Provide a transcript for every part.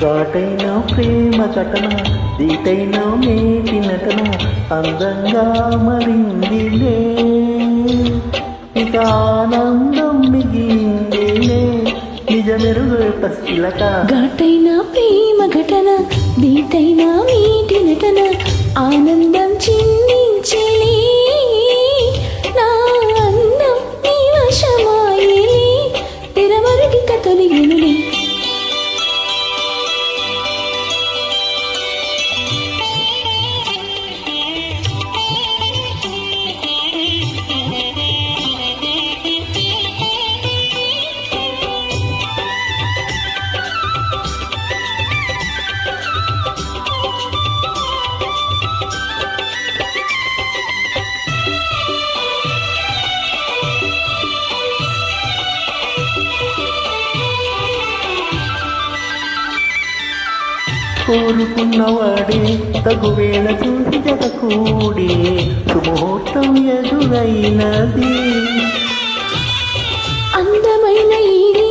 ఘాటైన ప్రేమ ఘటన దీటైన మేటి నటన అందంగా మరిందిలే ఇక ఆనందం మిగిలిందిలే నిజమెరుగు పసిలక ఘాటైన ప్రేమ ఘటన దీటైన మేటి నటన ఆనందం చిందించలే నా అందం నీ వశమాయలే తెరమరుగిక తొలగినులే కోరుకున్నవాడే తగువేళ చూసి జగకూడే సుముహూర్తం ఎదురైనది అందమైన ఈడి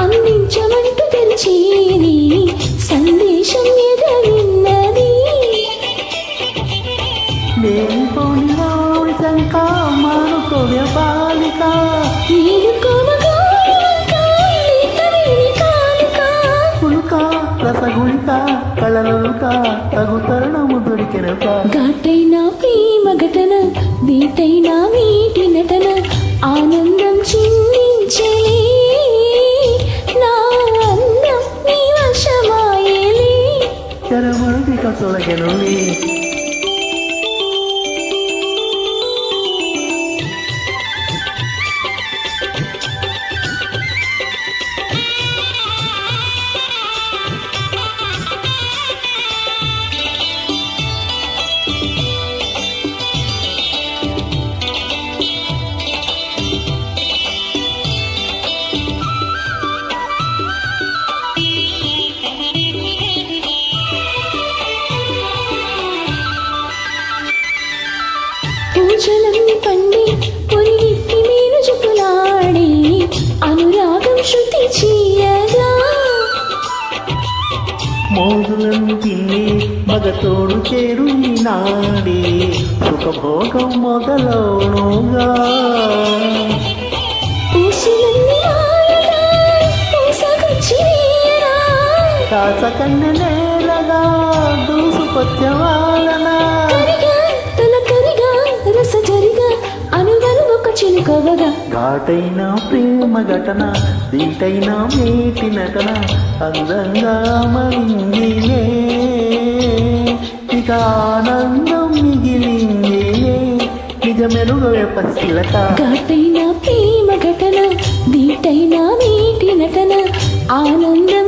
అందించమంటూ తెరిచేది సందేశం ఎదవిన్నది నేను పోని రావుడి శంక మానుకోవే బాలిక నేను కొనగా పులుక రసగుళిక కళలుక తగు తరుణము దొరికినక ఘాటైన ప్రేమ ఘటన దీటైన వీటి నటన ఆనందం చిందించలే నా అందం నీ వశమాయలే తెరమరుగిక తొలగెనులే పూజలన్నీ పండి పొరిగిట్టి మీరు చుకులాడి అనురాగం శృతి చేయగా మోదులను తిని మగతోడు చేరు నాడే సుఖభోగం మొదలవునుగా పూసులన్నీ ఆడగా పూసగొచ్చిరా కాస కన్న నేలగా దూసుకొచ్చవాలనా ఘాటైన ప్రేమ ఘటన దీటైన మేటి నటన అందంగా మరిందిలే ఇక ఆనందం మిగిలిందిలే నిజమెరుగు పసిలక ఘాటైన ప్రేమ ఘటన దీటైన మేటి నటన ఆనందం